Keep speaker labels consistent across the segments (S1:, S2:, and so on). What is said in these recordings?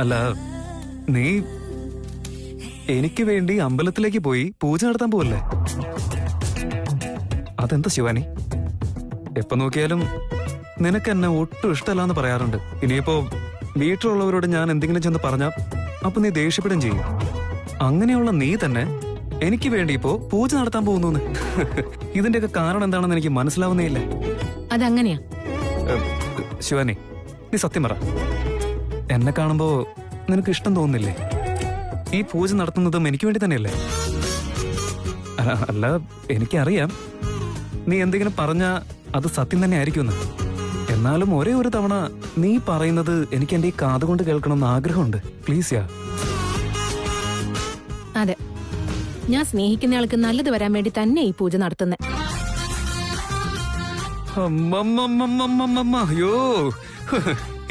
S1: അല്ല, നീ എനിക്ക് വേണ്ടി അമ്പലത്തിലേക്ക് പോയി പൂജ നടത്താൻ പോവല്ലേ? അതെന്താ ശിവാനി? എപ്പോ നോക്കിയാലും നിനക്ക് എന്നെ ഒട്ടും ഇഷ്ടമല്ലാന്ന് പറയാറുണ്ട്. ഇനിയിപ്പോ വീട്ടിലുള്ളവരോട് ഞാൻ എന്തെങ്കിലും ചെന്ന് പറഞ്ഞാ അപ്പൊ നീ ദേഷ്യപ്പെടുകയും ചെയ്യും. അങ്ങനെയുള്ള നീ തന്നെ എനിക്ക് വേണ്ടി ഇപ്പോ പൂജ നടത്താൻ പോകുന്നു. ഇതിന്റെയൊക്കെ കാരണം എന്താണെന്ന് എനിക്ക് മനസ്സിലാവുന്നേ ഇല്ല.
S2: അതങ്ങനെയാ
S1: ശിവാനി, നീ സത്യം പറ. എന്നെ കാണുമ്പോ നിനക്ക് ഇഷ്ടം തോന്നുന്നില്ലേ? ഈ പൂജ നടത്തുന്നതും എനിക്ക് വേണ്ടി തന്നെയല്ലേ? അല്ല, എനിക്കറിയാം നീ എന്തെങ്കിലും പറഞ്ഞാ അത് സത്യം തന്നെ ആയിരിക്കുമെന്ന്. എന്നാലും ഒരേ ഒരു തവണ നീ പറയുന്നത് എനിക്ക് എന്റെ ഈ കാതുകൊണ്ട് കേൾക്കണമെന്ന് ആഗ്രഹമുണ്ട്. പ്ലീസ് യാ.
S2: അതെ, ഞാൻ സ്നേഹിക്കുന്നയാൾക്ക് നല്ലത് വരാൻ വേണ്ടി തന്നെ ഈ പൂജ നടത്തുന്നത്.
S1: അയ്യോ,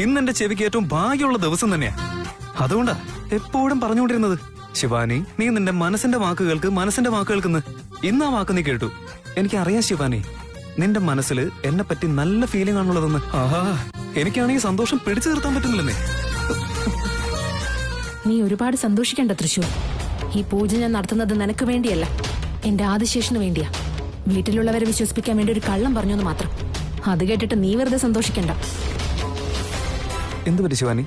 S1: ഇന്നെന്റെ ചെവിക്ക് ഏറ്റവും ഭാഗ്യമുള്ള ദിവസം തന്നെയാ. അതുകൊണ്ടാ എപ്പോഴും പറഞ്ഞുകൊണ്ടിരുന്നത്, ശിവാനി നീ നിന്റെ മനസ്സിന്റെ വാക്കുകൾക്ക് ഇന്ന് ആ വാക്ക് നീ കേട്ടു. എനിക്കറിയാം ശിവാനി, നിന്റെ മനസ്സിൽ എന്നെ പറ്റി നല്ല ഫീലിംഗ് ആണുള്ളതെന്ന്. ആഹാ, എനിക്കാണെങ്കിൽ സന്തോഷം പിടിച്ചു നിർത്താൻ പറ്റുന്നില്ലെന്നേ.
S2: നീ ഒരുപാട് സന്തോഷിക്കണ്ട തൃശൂർ. ഈ പൂജ ഞാൻ നടത്തുന്നത് നിനക്ക് വേണ്ടിയല്ല, എന്റെ ആദിശേഷന് വേണ്ടിയാ. വീട്ടിലുള്ളവരെ വിശ്വസിപ്പിക്കാൻ വേണ്ടി ഒരു കള്ളം പറഞ്ഞെന്ന് മാത്രം. അത് കേട്ടിട്ട് നീ വെറുതെ സന്തോഷിക്കണ്ട.
S1: എന്ത് പറ്റി ശിവാനി,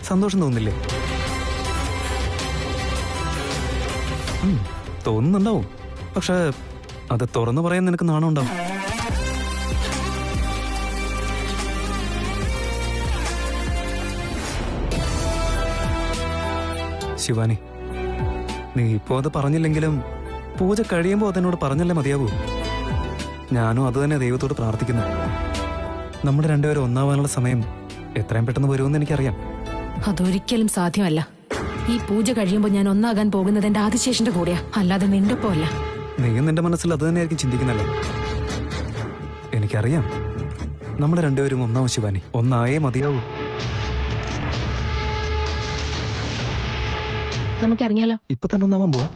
S1: സന്തോഷം തോന്നില്ലേ? തോന്നുന്നുണ്ടാവും, പക്ഷെ അത് തുറന്നു പറയാൻ നിനക്ക് നാണം ഉണ്ടാവും. ശിവാനി, നീ ഇപ്പോ അത് പറഞ്ഞില്ലെങ്കിലും പൂജ കഴിയുമ്പോ അതിനോട് പറഞ്ഞല്ലേ മതിയാവൂ. ഞാനും അത് തന്നെ ദൈവത്തോട് പ്രാർത്ഥിക്കുന്നു. നമ്മുടെ രണ്ടുപേരും ഒന്നാവാനുള്ള സമയം എത്രയും പെട്ടെന്ന് വരുമെന്ന് എനിക്കറിയാം.
S2: അതൊരിക്കലും സാധ്യമല്ല. ഈ പൂജ കഴിയുമ്പോൾ ഞാൻ ഒന്നാകാൻ പോകുന്നത് എന്റെ ആദിശേഷന്റെ കൂടെയാ, അല്ലാതെ നിന്റെ ഒപ്പം അല്ല.
S1: നീയും നിന്റെ മനസ്സിൽ അത് തന്നെയായിരിക്കും ചിന്തിക്കുന്നല്ലേ? എനിക്കറിയാം നമ്മൾ രണ്ടുപേരും ഒന്നാവും ശിവാനി, ഒന്നായേ മതിയാവൂ.
S2: നമുക്കറിയാലോ.
S1: ഇപ്പൊ തന്നെ ഒന്നാവാൻ പോവാ?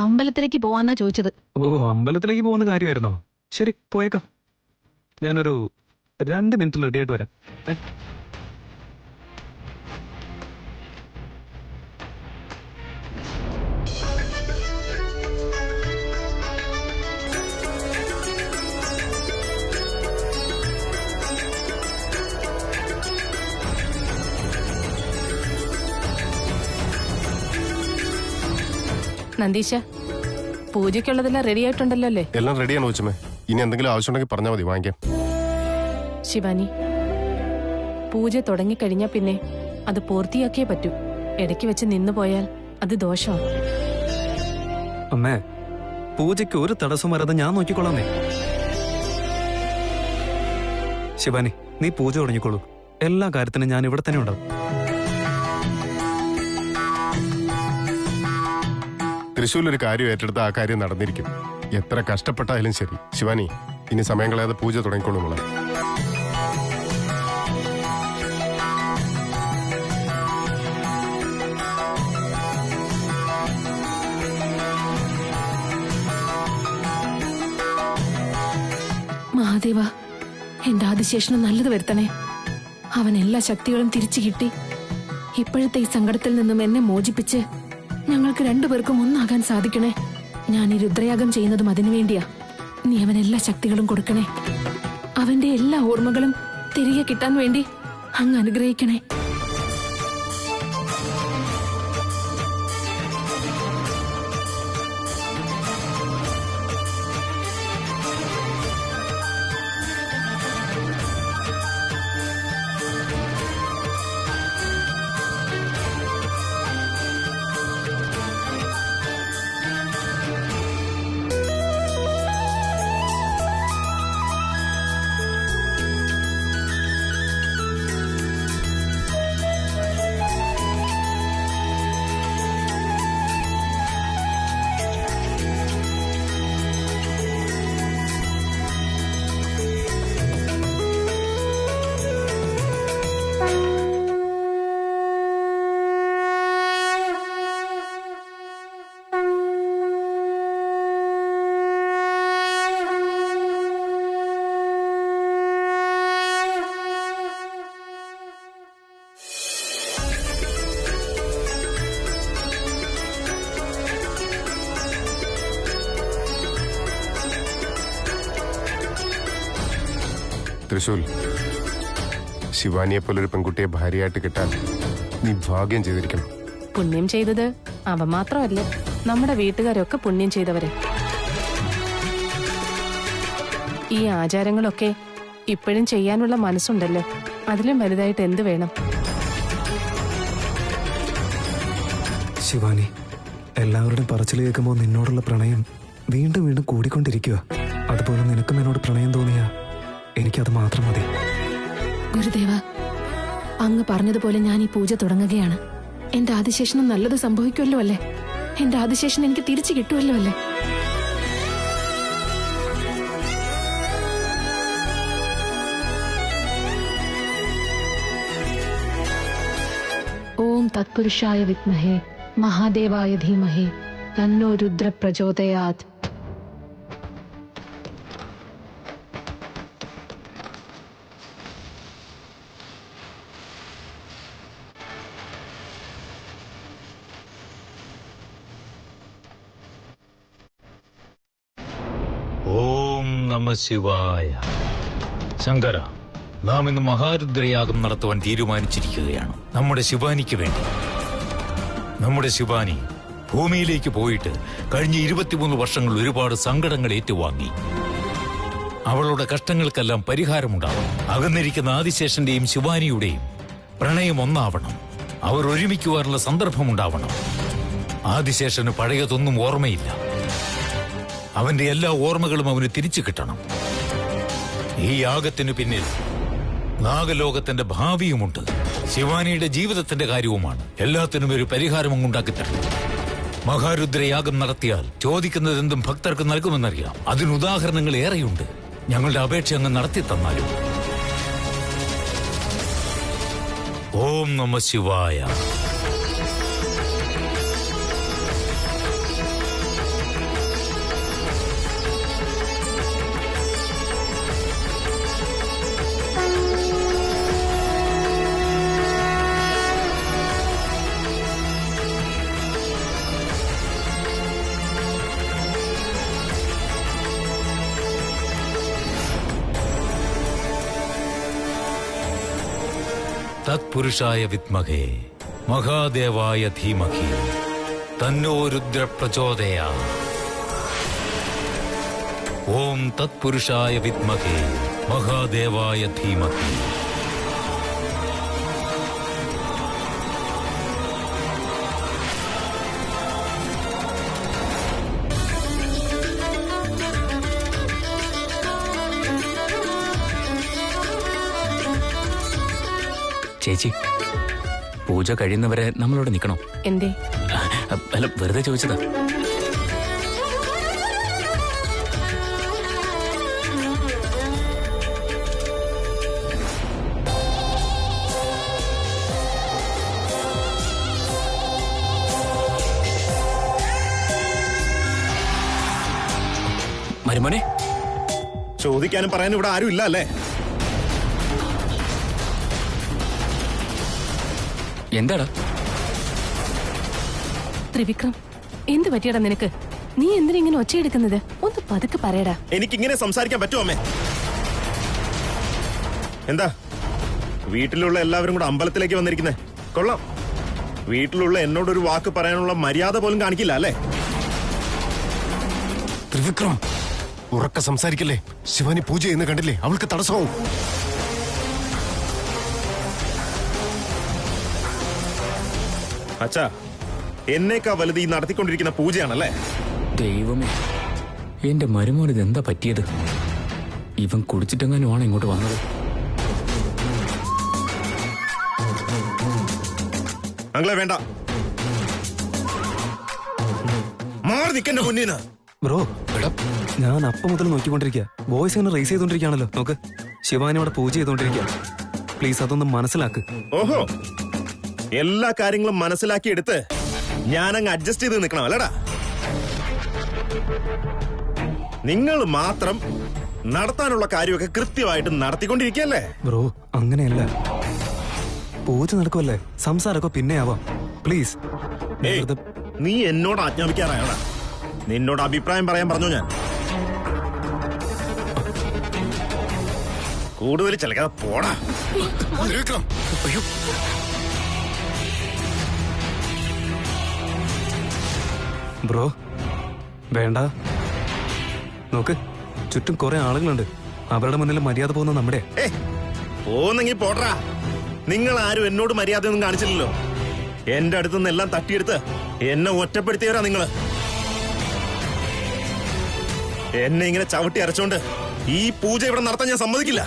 S2: അമ്പലത്തിലേക്ക് പോവാന്നാ ചോദിച്ചത്.
S1: ഓ, അമ്പലത്തിലേക്ക് പോകുന്ന കാര്യമായിരുന്നോ? ശരി, പോയേക്കാം. ഞാനൊരു 2 മിനിറ്റിൽ റെഡി ആയിട്ട് വരാം.
S2: നന്ദീശ, പൂജയ്ക്കുള്ളതെല്ലാം റെഡി ആയിട്ടുണ്ടല്ലോ അല്ലേ?
S3: എല്ലാം റെഡിയാണ് കൊച്ചമ്മേ. ഇനി എന്തെങ്കിലും ആവശ്യമുണ്ടെങ്കിൽ പറഞ്ഞാൽ മതി, വാങ്ങിക്കാം.
S2: ശിവാനി, പൂജ തുടങ്ങിക്കഴിഞ്ഞാ പിന്നെ അത് പൂർത്തിയാക്കിയേ പറ്റൂ. ഇടയ്ക്ക് വെച്ച് നിന്നു പോയാൽ അത് ദോഷമാണ്.
S1: അമ്മേ, പൂജയ്ക്ക് ഒരു തടസ്സം വരാതെ ഞാൻ നോക്കിക്കൊള്ളാമേ. ശിവാനി, നീ പൂജ തുടങ്ങിക്കോളൂ. എല്ലാ കാര്യത്തിനും ഞാൻ ഇവിടെ തന്നെ ഉണ്ടാവും.
S3: തൃശ്ശൂരിലൊരു കാര്യം ഏറ്റെടുത്ത ആ കാര്യം നടന്നിരിക്കും. എത്ര കഷ്ടപ്പെട്ടായാലും ശരി. ശിവാനി, ഇനി സമയം കളയാതെ പൂജ തുടങ്ങിക്കോളൂ മോളെ.
S2: മഹാദേവ, എന്റെ ആദിശേഷന് നല്ലത് വരുത്തണേ. അവൻ എല്ലാ ശക്തികളും തിരിച്ചു കിട്ടി ഇപ്പോഴത്തെ ഈ സങ്കടത്തിൽ നിന്നും എന്നെ മോചിപ്പിച്ച് ഞങ്ങൾക്ക് രണ്ടുപേർക്കും ഒന്നാകാൻ സാധിക്കണേ. ഞാൻ ഈ രുദ്രയാഗം ചെയ്യുന്നതും അതിനുവേണ്ടിയാ. നീ അവൻ എല്ലാ ശക്തികളും കൊടുക്കണേ. അവന്റെ എല്ലാ ഓർമ്മകളും തിരികെ കിട്ടാൻ വേണ്ടി അങ്ങ് അനുഗ്രഹിക്കണേ.
S3: തൃശൂൽ, ശിവാനിയെ പോലൊരു പെൺകുട്ടിയെ ഭാര്യയായിട്ട് കിട്ടാൻ നീ ഭാഗ്യം ചെയ്തിരിക്കണം.
S4: പുണ്യം ചെയ്തത് അവ മാത്രമല്ല, നമ്മുടെ വീട്ടുകാരൊക്കെ പുണ്യം ചെയ്തവരെ. ഈ ആചാരങ്ങളൊക്കെ ഇപ്പോഴും ചെയ്യാനുള്ള മനസ്സുണ്ടല്ലോ, അതിലും വലുതായിട്ട് എന്ത് വേണം?
S1: ശിവാനി, എല്ലാവരുടെയും പറച്ചിൽ കേൾക്കുമ്പോൾ നിന്നോടുള്ള പ്രണയം വീണ്ടും വീണ്ടും കൂടിക്കൊണ്ടിരിക്കുക. അതുപോലെ നിനക്കും എന്നോട് പ്രണയം തോന്നിയ എനിക്കത് മാത്രം മതി.
S2: ഗുരുദേവ, അങ്ങ് പറഞ്ഞതുപോലെ ഞാൻ ഈ പൂജ തുടങ്ങുകയാണ്. എന്റെ ആദിശേഷനും നല്ലത് സംഭവിക്കുമല്ലോ അല്ലേ? എന്റെ ആദിശേഷൻ എനിക്ക് തിരിച്ചു കിട്ടുമല്ലോ അല്ലേ? ഓം തത്പുരുഷായ വിദ്മഹേ മഹാദേവായ ധീമഹി തന്നോ രുദ്ര പ്രചോദയാത്.
S5: ഓം നമ ശിവായ. ശങ്കര, നാം ഇന്ന് മഹാരുദ്രയാഗം നടത്തുവാൻ തീരുമാനിച്ചിരിക്കുകയാണ്. നമ്മുടെ ശിവാനിക്ക് വേണ്ടി. നമ്മുടെ ശിവാനി ഭൂമിയിലേക്ക് പോയിട്ട് കഴിഞ്ഞ 23 വർഷങ്ങൾ ഒരുപാട് സങ്കടങ്ങൾ ഏറ്റുവാങ്ങി. അവളുടെ കഷ്ടങ്ങൾക്കെല്ലാം പരിഹാരമുണ്ടാവണം. അകന്നിരിക്കുന്ന ആദിശേഷന്റെയും ശിവാനിയുടെയും പ്രണയം ഒന്നാവണം. അവർ ഒരുമിക്കുവാനുള്ള സന്ദർഭമുണ്ടാവണം. ആദിശേഷന് പഴയതൊന്നും ഓർമ്മയില്ല. അവന്റെ എല്ലാ ഓർമ്മകളും അവന് തിരിച്ചു കിട്ടണം. ഈ യാഗത്തിനു പിന്നിൽ നാഗലോകത്തിന്റെ ഭാവിയുമുണ്ട്. ശിവാനിയുടെ ജീവിതത്തിന്റെ കാര്യവുമാണ്. എല്ലാത്തിനും ഒരു പരിഹാരം അങ്ങുണ്ടാക്കിത്തരണം. മഹാരുദ്രയാഗം നടത്തിയാൽ ചോദിക്കുന്നതെന്തും ഭക്തർക്ക് നൽകുമെന്നറിയാം. അതിന് ഉദാഹരണങ്ങൾ ഏറെയുണ്ട്. ഞങ്ങളുടെ അപേക്ഷ അങ്ങ് നടത്തി തന്നാലും. ഓം നമ ശിവായ. തത്പുരുഷായ വിദ്മഹേ മഹാദേവായ ധീമഹി തന്നോ രുദ്ര പ്രചോദയാത്. ഓം തത്പുരുഷായ വിദ്മഹേ മഹാദേവായ ധീമഹി.
S6: ചേച്ചി, പൂജ കഴിയുന്നവരെ നമ്മളോട് നിൽക്കണോ?
S4: എന്തേ?
S6: അല്ല, വെറുതെ ചോദിച്ചതാ. മരുമോനെ,
S3: ചോദിക്കാനും പറയാനും ഇവിടെ ആരും ഇല്ല അല്ലേ?
S6: എന്താടാ?
S4: ത്രിവിക്രം, എന്ത് പറ്റിയടാ നിനക്ക്? നീ എന്തിനാ ഇങ്ങനെ ഒച്ചയെടുക്കുന്നത്? ഒന്ന് പതുക്കെ പറയടാ.
S3: എനിക്കിങ്ങനെ സംസാരിക്കാൻ പറ്റുമോ അമ്മേ? എന്താ വീട്ടിലുള്ള എല്ലാവരും കൂടെ അമ്പലത്തിലേക്ക് വന്നിരിക്കുന്നേ? കൊള്ളാം. വീട്ടിലുള്ള എന്നോടൊരു വാക്ക് പറയാനുള്ള മര്യാദ പോലും കാണിക്കില്ല അല്ലേ? ത്രിവിക്രം, ഉറക്ക സംസാരിക്കല്ലേ. ശിവാനി പൂജ ചെയ്യുന്ന കണ്ടില്ലേ? അവൾക്ക് തടസ്സമാവും. അച്ഛാ, എന്നേക്കാ വലുത് ഈ നടത്തിക്കൊണ്ടിരിക്കുന്ന പൂജയാണല്ലേ?
S6: ദൈവമേ, എന്റെ മരുമോൻ ഇതെന്താ പറ്റിയത്? ഇവൻ കുടിച്ചിട്ടെങ്ങാനുമാണ് ഇങ്ങോട്ട് വന്നത്.
S3: അങ്ങളെ വേണ്ട, മാറി നിൽക്കണ്ട മുന്നീന്ന്.
S1: ബ്രോ, ഞാൻ അപ്പം മുതൽ നോക്കിക്കൊണ്ടിരിക്കുക. വോയിസ് ഇങ്ങനെ റേസ് ചെയ്തോണ്ടിരിക്കുകയാണല്ലോ. നോക്ക്, ശിവാനി അവിടെ പൂജ ചെയ്തോണ്ടിരിക്കുക. പ്ലീസ് അതൊന്ന് മനസ്സിലാക്ക്.
S3: ഓഹോ, എല്ലാ കാര്യങ്ങളും മനസ്സിലാക്കി എടുത്ത് ഞാനങ്ങ് അഡ്ജസ്റ്റ് ചെയ്ത് നിൽക്കണം അല്ലടാ? നിങ്ങൾ മാത്രം നടത്താനുള്ള കാര്യമൊക്കെ കൃത്യമായിട്ട് നടത്തിക്കൊണ്ടിരിക്കുകയല്ലേ?
S1: ബ്രോ, അങ്ങനെയല്ല. പൂജ നടക്കുമല്ലേ, സംസാരമൊക്കെ പിന്നെ ആവാം. പ്ലീസ്.
S3: നീ എന്നോട് ആജ്ഞാപിക്കാറായടാ. നിന്നോട് അഭിപ്രായം പറയാൻ പറഞ്ഞു ഞാൻ. കൂടുതൽ ചിലക്കാതെ പോടാ.
S1: അയ്യോ, ബ്രോ വേണ്ട. നോക്ക്, ചുറ്റും കുറെ ആളുകളുണ്ട്. അവരുടെ മുന്നിൽ മര്യാദ പോകുന്ന നമ്മുടെ.
S3: പോന്നെങ്കിൽ പോടാ. നിങ്ങൾ ആരും എന്നോട് മര്യാദയൊന്നും കാണിച്ചില്ലല്ലോ. എന്റെ അടുത്തുനിന്ന് എല്ലാം തട്ടിയെടുത്ത് എന്നെ ഒറ്റപ്പെടുത്തിയവരാ നിങ്ങള്. എന്നെ ഇങ്ങനെ ചവിട്ടി അരച്ചോണ്ട് ഈ പൂജ ഇവിടെ നടത്താൻ ഞാൻ സമ്മതിക്കില്ല.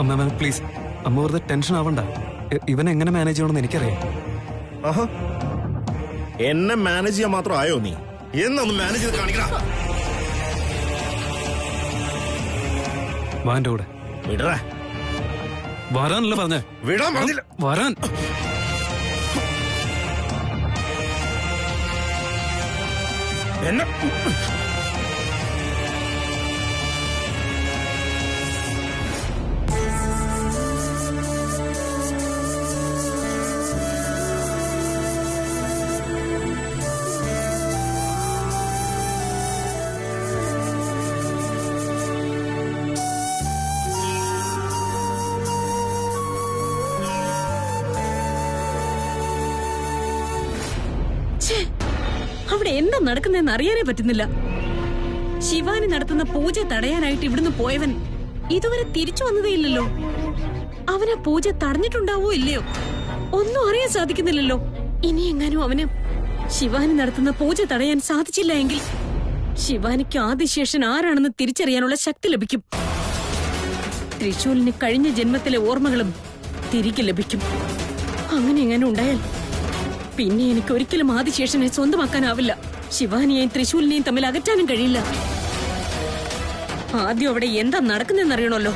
S1: അമ്മ പ്ലീസ്, അമ്മ വെറുതെ ടെൻഷൻ ആവണ്ട. ഇവനെ എങ്ങനെ മാനേജ് ചെയ്യണമെന്ന് എനിക്കറിയാം.
S3: ആഹാ, എന്നെ മാനേജ് ചെയ്യാൻ മാത്രം ആയോ നീ? എന്നൊന്ന് മാനേജ് ചെയ്ത് കാണിക്കടാ.
S1: വാന്റെ കൂടെ
S3: വിടറാ.
S1: വരാനല്ല പറഞ്ഞേ.
S3: വിടാൻ പറഞ്ഞില്ല.
S1: വരാൻ.
S3: എന്നെ
S7: അവിടെ എന്താ നടക്കുന്നതെന്ന് അറിയാനേ പറ്റുന്നില്ല. ശിവാനി നടത്തുന്ന പൂജ തടയാനായിട്ട് ഇവിടുന്ന് പോയവൻ ഇതുവരെ തിരിച്ചു വന്നതേയില്ലല്ലോ. അവനെ പൂജ തടഞ്ഞിട്ടുണ്ടാവോ ഇല്ലയോ ഒന്നും അറിയാൻ സാധിക്കുന്നില്ലല്ലോ. ഇനി എങ്ങാനും അവന് ശിവാനി നടത്തുന്ന പൂജ തടയാൻ സാധിച്ചില്ല എങ്കിൽ ശിവാനിക്ക് ആദിശേഷൻ ആരാണെന്ന് തിരിച്ചറിയാനുള്ള ശക്തി ലഭിക്കും. ത്രിശൂലിന് കഴിഞ്ഞ ജന്മത്തിലെ ഓർമ്മകളും തിരികെ ലഭിക്കും. അങ്ങനെ എങ്ങനെ ഉണ്ടായാൽ പിന്നെ എനിക്ക് ഒരിക്കലും ആദിശേഷനെ സ്വന്തമാക്കാനാവില്ല. ശിവാനിയെയും ത്രിശൂലിനെയും തമ്മിൽ അകറ്റാനും കഴിയില്ല. ആദ്യം അവിടെ എന്താ നടക്കുന്നതെന്ന് അറിയണമല്ലോ.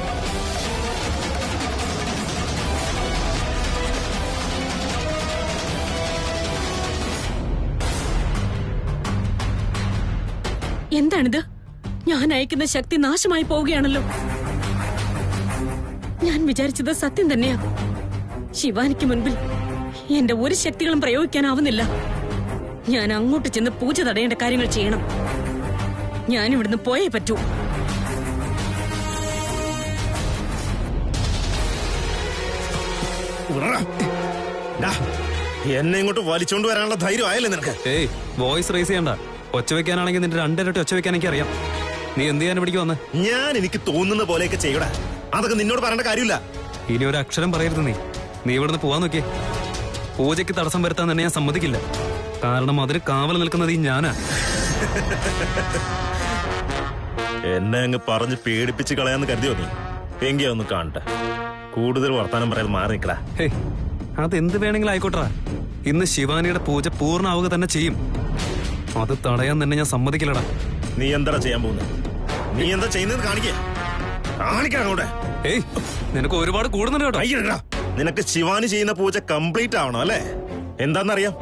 S7: എന്താണിത്? ഞാൻ അയക്കുന്ന ശക്തി നാശമായി പോവുകയാണല്ലോ. ഞാൻ വിചാരിച്ചത് സത്യം തന്നെയാ. ശിവാനിക്ക് മുൻപിൽ എന്റെ ഒരു ശക്തികളും പ്രയോഗിക്കാനാവുന്നില്ല. ഞാൻ അങ്ങോട്ട് ചെന്ന് പൂജ തടയേണ്ട കാര്യങ്ങൾ ചെയ്യണം. ഞാൻ ഇവിടുന്ന് പോയേ പറ്റൂ.
S3: എന്നെ ഇങ്ങോട്ട് വലിച്ചോണ്ട് വരാനുള്ള ധൈര്യം ആയല്ലേ നിനക്ക്?
S1: ഏയ്, വോയിസ് റേസ് ചെയ്യണ്ട. ഒച്ച വെക്കാനാണെങ്കിൽ നിന്റെ രണ്ടിരട്ടി ഒച്ച വെക്കാൻ എനിക്ക് അറിയാം. നീ എന്ത് ചെയ്യാൻ പിടിക്കും വന്ന്?
S3: ഞാൻ എനിക്ക് തോന്നുന്ന പോലെയൊക്കെ ചെയ്യടാ. അതൊക്കെ നിന്നോട് പറയേണ്ട കാര്യമില്ല.
S1: ഇനി ഒരു അക്ഷരം പറയരുത്. നീ ഇവിടുന്ന് പോവാൻ നോക്കിയേ. പൂജയ്ക്ക് തടസ്സം വരുത്താൻ തന്നെ ഞാൻ സമ്മതിക്കില്ല. കാരണം അതിന് കാവൽ നിൽക്കുന്നത് ഈ ഞാനാ.
S3: എന്നെ അങ്ങ് പറഞ്ഞ് പേടിപ്പിച്ച് കളയാന്ന് കരുതിയോ നീ? എങ്കിയാ ഒന്ന് കാണട്ടെ. കൂടുതൽ വർത്താനം പറയാൻ മാറി നിൽക്കടാ.
S1: ഹേയ്, അതെന്ത് വേണമെങ്കിലും ആയിക്കോട്ടെ. ഇന്ന് ശിവാനിയുടെ പൂജ പൂർണ്ണമാവുക തന്നെ ചെയ്യും. അത് തടയാൻ തന്നെ ഞാൻ സമ്മതിക്കില്ലടാ.
S3: നീ എന്താ ചെയ്യാൻ പോകുന്നത്? നീ എന്താ ചെയ്യുന്നത് കാണിക്കേ. കാണിക്കങ്ങോട്ടെ.
S1: ഏയ്, നിനക്ക് ഒരുപാട് കൂടുന്നുണ്ട് കേട്ടോ.
S3: അയ്യടാ, നിനക്ക് ശിവാനി ചെയ്യുന്ന പൂജ കംപ്ലീറ്റ് ആവണം അല്ലേ? എന്താന്നറിയാം?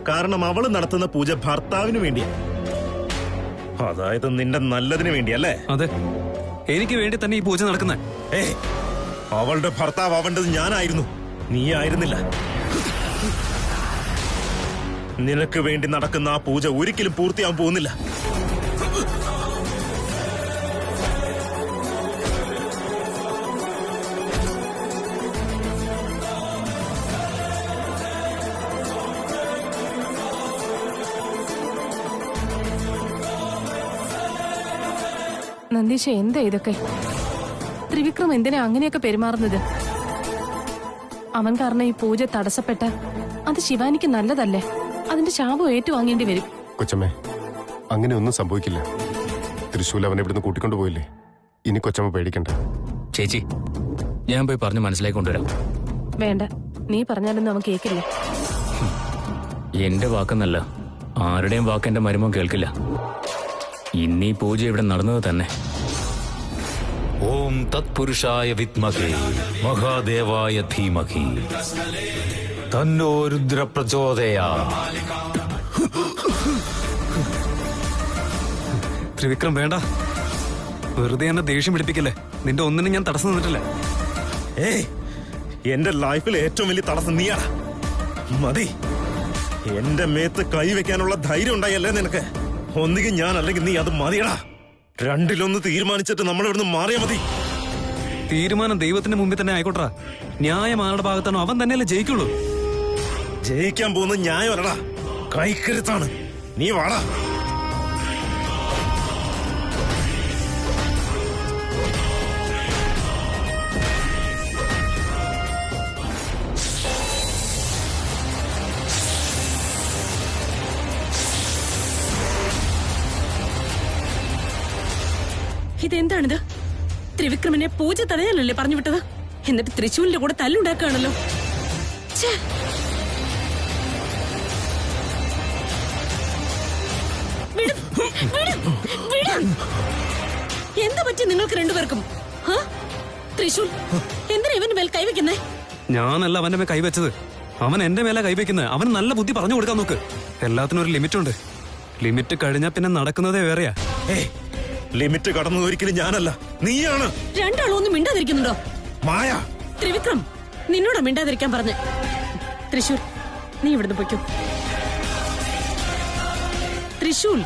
S3: കാരണം അവള് നടത്തുന്ന പൂജ ഭർത്താവിന് വേണ്ടിയാ. അതായത് നിന്റെ നല്ലതിന് വേണ്ടിയല്ലേ?
S1: അതെ, എനിക്ക് വേണ്ടി തന്നെ ഈ പൂജ നടക്കുന്ന.
S3: അവളുടെ ഭർത്താവ് ആവേണ്ടത് ഞാനായിരുന്നു, നീ ആയിരുന്നില്ല. നിനക്ക് വേണ്ടി നടക്കുന്ന ആ പൂജ ഒരിക്കലും പൂർത്തിയാവാൻ പോകുന്നില്ല.
S4: നന്ദീശ, എന്താ ഇതൊക്കെ? ത്രിവിക്രം എന്തിനാ അങ്ങനെയൊക്കെ പെരുമാറുന്നത്? അവൻ കാരണം ഈ പൂജ തടസ്സപ്പെട്ട അത് ശിവാനിക്ക് നല്ലതല്ലേ? അതിന്റെ ശാപം ഏറ്റുവാങ്ങേണ്ടി വരും.
S8: കൊച്ചമ്മേ, അങ്ങനെ ഒന്നും സംഭവിക്കില്ല. തൃശ്ശൂൽ അവനെ ഇവിടുന്ന് കൂട്ടിക്കൊണ്ടുപോയില്ലേ? ഇനി കൊച്ചമ്മ പേടിക്കണ്ട.
S6: ചേച്ചി, ഞാൻ പോയി പറഞ്ഞ് മനസ്സിലാക്കി കൊണ്ടുവരാം.
S4: വേണ്ട, നീ പറഞ്ഞാലൊന്നും അവൻ കേൾക്കില്ല.
S6: എന്റെ വാക്കെന്നല്ല, ആരുടെയും വാക്ക് എന്റെ മരുമോൻ കേൾക്കില്ല. ഇന്നീ പൂജ ഇവിടെ നടന്നത് തന്നെ.
S5: ഓം തത്പുരുഷായ വിദ്മഹേ മഹാദേവായ ധീമഹി തന്നോ രുദ്ര പ്രചോദയാത്.
S1: ത്രിവിക്രം വേണ്ട, വെറുതെ എന്നെ ദേഷ്യം പിടിപ്പിക്കല്ലേ. നിന്റെ ഒന്നിനും ഞാൻ തടസ്സം നിന്നിട്ടില്ല.
S3: എന്റെ ലൈഫിൽ ഏറ്റവും വലിയ തടസ്സം നീയാണ്. മതി, എന്റെ മേത്ത് കൈവെക്കാനുള്ള ധൈര്യം ഉണ്ടായല്ലേ നിനക്ക്? ഒന്നുകിൽ ഞാൻ അല്ലെങ്കിൽ നീ. അത് മതിയടാ. രണ്ടിലൊന്ന് തീരുമാനിച്ചിട്ട് നമ്മൾ ഇവിടുന്ന് മാറിയാ മതി.
S1: തീരുമാനം ദൈവത്തിന്റെ മുമ്പിൽ തന്നെ ആയിക്കോട്ടെ. ന്യായം ആരുടെ ഭാഗത്താണോ അവൻ തന്നെയല്ലേ ജയിക്കുള്ളൂ.
S3: ജയിക്കാൻ പോകുന്ന ന്യായമല്ലടാ, കൈക്കരുത്താണ്. നീ വാടാ.
S7: ഇതെന്താണിത്? ത്രിവിക്രമനെ പൂജ തടയാനല്ലേ പറഞ്ഞു വിട്ടത്? എന്നിട്ട് തൃശൂലിന്റെ കൂടെ തല്ലുണ്ടാക്കുകയാണല്ലോ. ഛേ! വിട്, വിട്, വിട്. എന്താ പറ്റി നിങ്ങൾക്ക് രണ്ടുപേർക്കും? തൃശൂൽ, എന്തിനാ ഇവന് മേൽ കൈവയ്ക്കുന്നേ?
S1: ഞാനല്ല അവന്റെ മേൽ കൈവച്ചത്, അവൻ എന്റെ മേലെ കൈവയ്ക്കുന്നത്. അവൻ നല്ല ബുദ്ധി പറഞ്ഞു കൊടുക്കാൻ നോക്ക്. എല്ലാത്തിനും ഒരു ലിമിറ്റ് ഉണ്ട്. ലിമിറ്റ് കഴിഞ്ഞാൽ പിന്നെ നടക്കുന്നതേ വേറെയാ.
S3: ലിമിറ്റ് കടന്നത് ഒരിക്കലും ഞാനല്ല, നീയാണ്.
S7: രണ്ടാളും ഒന്നും മിണ്ടാതിരിക്കുന്നുണ്ടോ?
S3: മായ,
S7: ത്രിവിക്രം, നിന്നോടാ മിണ്ടാതിരിക്കാൻ പറഞ്ഞ്. തൃശൂൽ, നീ ഇവിടുന്ന് പൊയ്ക്കോ. തൃശൂൽ,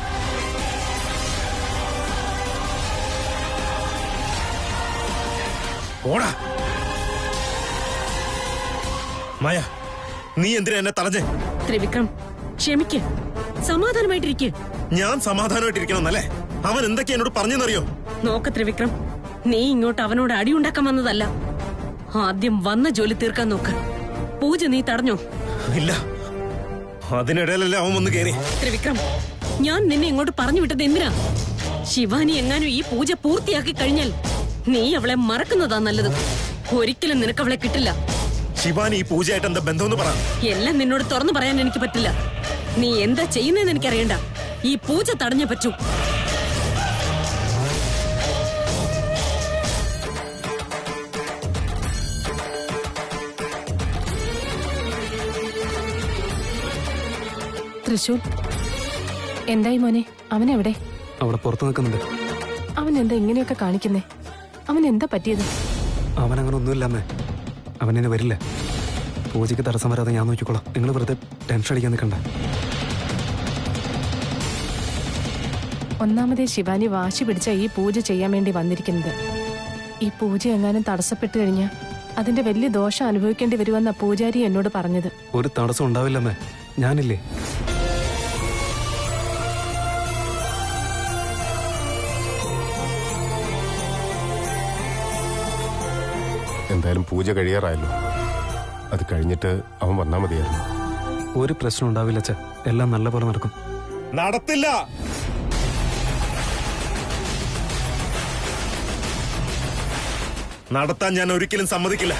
S3: ഓടാ. മായ, നീ എന്തിനാ എന്നെ തടഞ്ഞേ?
S7: ത്രിവിക്രം, ക്ഷമിക്ക്, സമാധാനമായിട്ടിരിക്കുക.
S3: ഞാൻ സമാധാനമായിട്ടിരിക്കണമെന്നല്ലേ അവൻ എന്തൊക്കെയാ എന്നോട് പറഞ്ഞെന്നറിയോ?
S7: നോക്ക് ത്രിവിക്രം, നീ ഇങ്ങോട്ട് അവനോട് അടിയുണ്ടാക്കാൻ വന്നതല്ല. ആദ്യം വന്ന ജോലി തീർക്കാൻ നോക്ക്. പൂജ നീ തടഞ്ഞോ?
S3: ഇല്ല, അതിനിടയിലല്ലേ അവൻ വന്ന് കയറി.
S7: ത്രിവിക്രം, ഞാൻ നിന്നെ ഇങ്ങോട്ട് പറഞ്ഞു വിട്ടത് എന്തിനാ? ശിവാനി എങ്ങാനും ഈ പൂജ പൂർത്തിയാക്കി കഴിഞ്ഞാൽ നീ അവളെ മറക്കുന്നതാ നല്ലത്. ഒരിക്കലും നിനക്ക് അവളെ കിട്ടില്ല.
S3: ശിവാനി ഈ പൂജയായിട്ട് എന്താ ബന്ധമെന്ന് പറ.
S7: എല്ലാം നിന്നോട് തുറന്നു പറയാൻ എനിക്ക് പറ്റില്ല. നീ എന്താ ചെയ്യുന്നതെന്ന് എനിക്കറിയണ്ട. ഈ പൂജ തടഞ്ഞേ പറ്റൂ.
S4: തൃശൂൽ, എന്തായി മോനെ? അവനെവിടെ?
S1: അവിടെ പുറത്തു നിൽക്കുന്നുണ്ട്.
S4: അവൻ എന്താ ഇങ്ങനെയൊക്കെ കാണിക്കുന്നേ? അവൻ എന്താ പറ്റിയത്?
S1: അവൻ അങ്ങനെ ഒന്നുമില്ലമ്മേ. അവനെന്നെ വരില്ല. പൂജയ്ക്ക് തടസ്സം വരാതെ ഞാൻ നോക്കിക്കോളാം. നിങ്ങൾ വെറുതെ ടെൻഷൻ അടിക്കാൻ നിൽക്കണ്ട.
S4: ഒന്നാമതേ ശിവാനി വാശി പിടിച്ച ഈ പൂജ ചെയ്യാൻ വേണ്ടി വന്നിരിക്കുന്നത്. ഈ പൂജ എങ്ങാനും തടസ്സപ്പെട്ടു കഴിഞ്ഞാൽ അതിന്റെ വലിയ ദോഷം അനുഭവിക്കേണ്ടി വരുമെന്ന പൂജാരി എന്നോട് പറഞ്ഞത്.
S1: ഒരു തടസ്സം ഉണ്ടാവില്ലമ്മേ, ഞാനില്ലേ.
S8: എന്തായാലും പൂജ കഴിയാറായല്ലോ. അത് കഴിഞ്ഞിട്ട് അവൻ വന്നാ മതിയായിരുന്നു.
S1: ഒരു പ്രശ്നം ഉണ്ടാവില്ല അച്ഛാ, എല്ലാം നല്ലപോലെ നടക്കും.
S3: നടത്തില്ല. നടത്താൻ ഞാൻ ഒരിക്കലും സമ്മതിക്കില്ല.